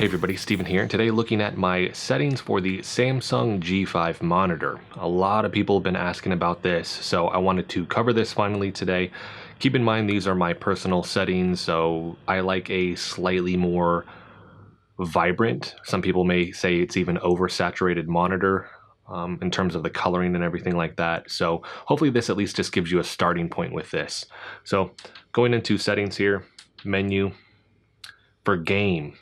Hey everybody, Steven here. Today looking at my settings for the Samsung G5 monitor. A lot of people have been asking about this, so I wanted to cover this finally today. Keep in mind these are my personal settings, so I like a slightly more vibrant, some people may say it's even oversaturated monitor in terms of the coloring and everything like that. So hopefully this at least just gives you a starting point with this. So going into settings here, menu, for game.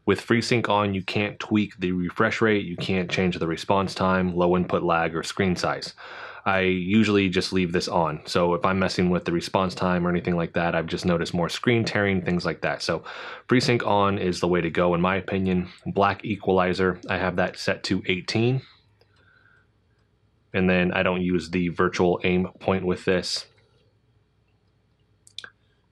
With FreeSync on, you can't tweak the refresh rate, you can't change the response time, low input lag, or screen size. I usually just leave this on. So if I'm messing with the response time or anything like that, I've just noticed more screen tearing, things like that. So FreeSync on is the way to go in my opinion. Black equalizer, I have that set to 18. And then I don't use the virtual aim point with this.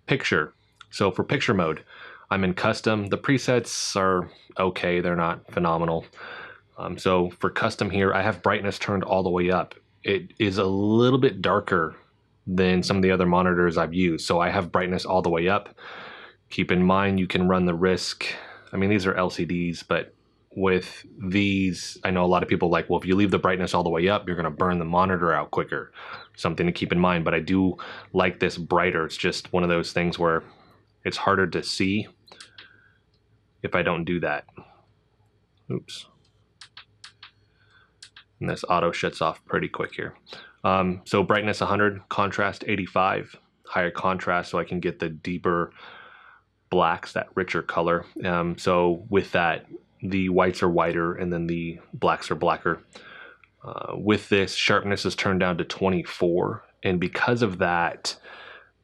Picture. So for picture mode, I'm in custom. The presets are okay, they're not phenomenal. So for custom here, I have brightness turned all the way up. It is a little bit darker than some of the other monitors I've used, so I have brightness all the way up. Keep in mind you can run the risk, I mean these are LCDs, but with these, I know a lot of people like, well, if you leave the brightness all the way up, you're going to burn the monitor out quicker. Something to keep in mind, but I do like this brighter. It's just one of those things where it's harder to see if I don't do that. Oops. And this auto shuts off pretty quick here. So brightness 100, contrast 85, higher contrast so I can get the deeper blacks, that richer color. So with that, the whites are whiter and then the blacks are blacker. With this, sharpness is turned down to 24. And because of that,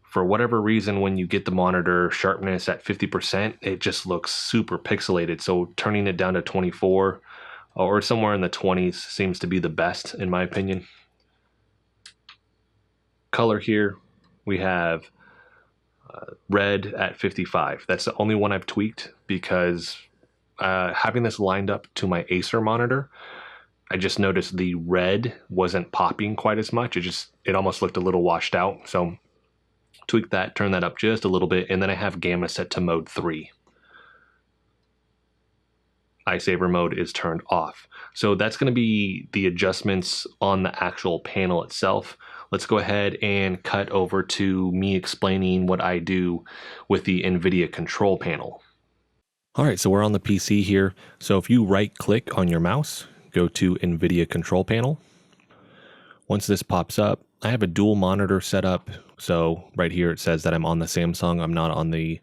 for whatever reason, when you get the monitor sharpness at 50%, it just looks super pixelated. So turning it down to 24 or somewhere in the 20s seems to be the best in my opinion. Color here, we have red at 55. That's the only one I've tweaked because having this lined up to my Acer monitor, I just noticed the red wasn't popping quite as much. It almost looked a little washed out. So tweak that, turn that up just a little bit, and then I have gamma set to mode 3. Eye saver mode is turned off. So that's going to be the adjustments on the actual panel itself. Let's go ahead and cut over to me explaining what I do with the Nvidia control panel. All right, so we're on the PC here. So if you right click on your mouse, go to Nvidia control panel. Once this pops up, I have a dual monitor set up. So right here it says that I'm on the Samsung. I'm not on the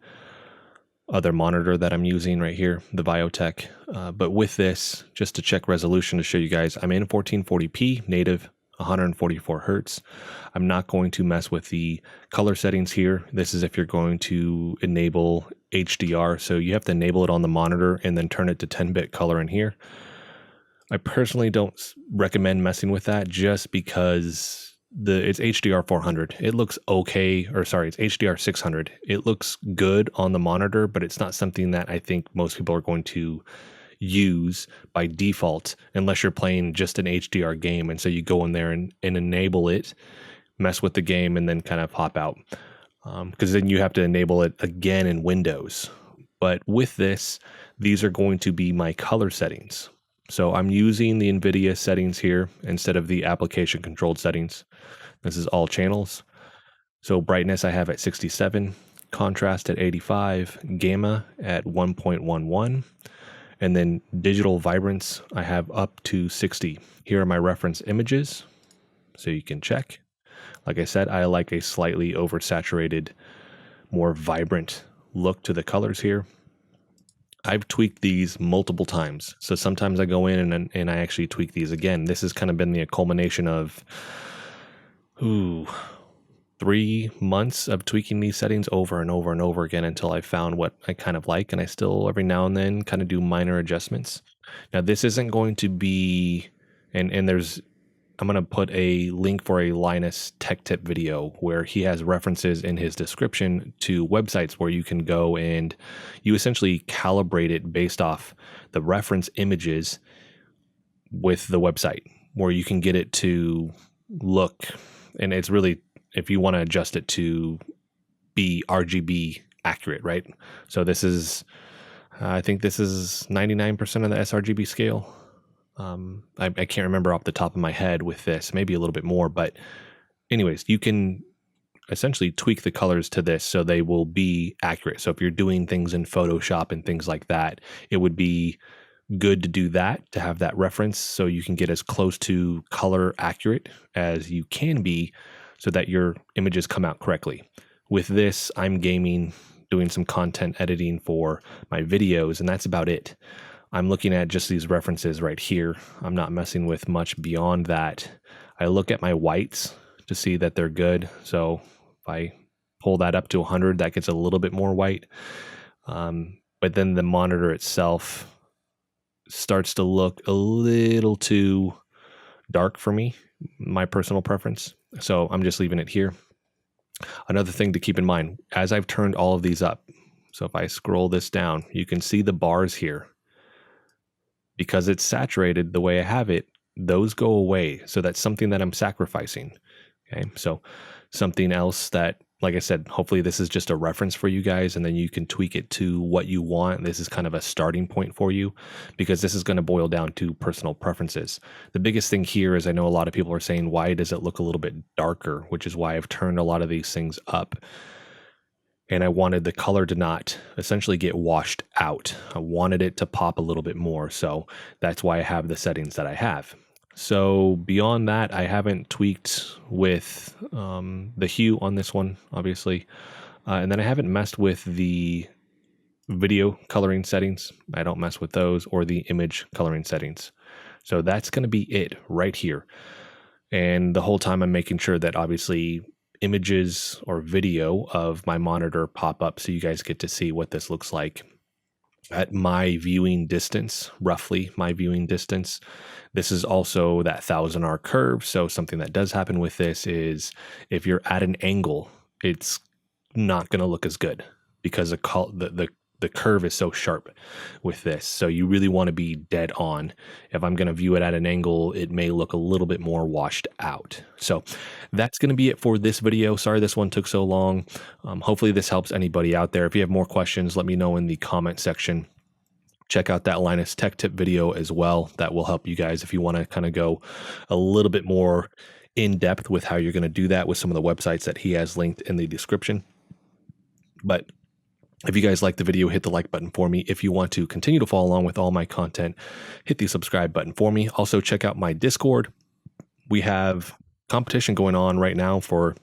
other monitor that I'm using right here, the Biotech. But with this, just to check resolution to show you guys, I'm in 1440p native, 144 hertz. I'm not going to mess with the color settings here. This is if you're going to enable HDR. So you have to enable it on the monitor and then turn it to 10-bit color in here. I personally don't recommend messing with that just because it's HDR 400. It looks okay, or sorry, it's HDR 600. It looks good on the monitor, but it's not something that I think most people are going to use by default unless you're playing just an HDR game. And so you go in there and enable it, mess with the game, and then kind of pop out. Because then you have to enable it again in Windows. But with this, these are going to be my color settings. So I'm using the Nvidia settings here instead of the application controlled settings. This is all channels. So brightness I have at 67, contrast at 85, gamma at 1.11, and then digital vibrance I have up to 60. Here are my reference images, so you can check. Like I said, I like a slightly oversaturated, more vibrant look to the colors here. I've tweaked these multiple times. So sometimes I go in and I actually tweak these again. This has kind of been the culmination of 3 months of tweaking these settings over and over and over again until I found what I kind of like. And I still every now and then kind of do minor adjustments. Now this isn't going to be, and I'm going to put a link for a Linus Tech Tip video where he has references in his description to websites where you can go and you essentially calibrate it based off the reference images with the website, where you can get it to look, and it's really, if you want to adjust it to be RGB accurate, right? So this is, I think this is 99% of the sRGB scale. I can't remember off the top of my head with this, maybe a little bit more, but anyways, you can essentially tweak the colors to this so they will be accurate. So if you're doing things in Photoshop and things like that, it would be good to do that, to have that reference so you can get as close to color accurate as you can be so that your images come out correctly. With this, I'm gaming, doing some content editing for my videos, and that's about it. I'm looking at just these references right here. I'm not messing with much beyond that. I look at my whites to see that they're good. So if I pull that up to 100, that gets a little bit more white. But then the monitor itself starts to look a little too dark for me, my personal preference. So I'm just leaving it here. Another thing to keep in mind, as I've turned all of these up, so if I scroll this down, you can see the bars here. Because it's saturated the way I have it, those go away. So that's something that I'm sacrificing. Okay, so something else that, like I said, hopefully this is just a reference for you guys, and then you can tweak it to what you want. This is kind of a starting point for you, because this is going to boil down to personal preferences. The biggest thing here is I know a lot of people are saying, why does it look a little bit darker? Which is why I've turned a lot of these things up. And I wanted the color to not essentially get washed out. I wanted it to pop a little bit more. So that's why I have the settings that I have. So beyond that, I haven't tweaked with the hue on this one, obviously. And then I haven't messed with the video coloring settings. I don't mess with those, or the image coloring settings. So that's going to be it right here. And the whole time I'm making sure that obviously images or video of my monitor pop up so you guys get to see what this looks like at my viewing distance, roughly my viewing distance. This is also that 1000R curve. So something that does happen with this is if you're at an angle, it's not going to look as good because the curve is so sharp with this. So you really want to be dead on. If I'm going to view it at an angle, it may look a little bit more washed out. So that's going to be it for this video. Sorry this one took so long. Hopefully this helps anybody out there. If you have more questions, let me know in the comment section. Check out that Linus Tech Tip video as well. That will help you guys if you want to kind of go a little bit more in depth with how you're going to do that with some of the websites that he has linked in the description. But if you guys like the video, hit the like button for me. If you want to continue to follow along with all my content, hit the subscribe button for me. Also, check out my Discord. We have competition going on right now for,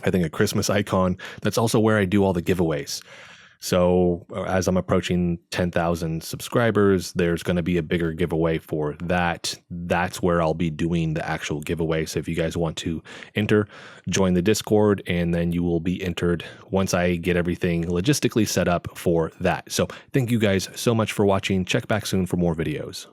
I think, a Christmas icon. That's also where I do all the giveaways. So as I'm approaching 10,000 subscribers, there's going to be a bigger giveaway for that. That's where I'll be doing the actual giveaway. So if you guys want to enter, join the Discord, and then you will be entered once I get everything logistically set up for that. So thank you guys so much for watching. Check back soon for more videos.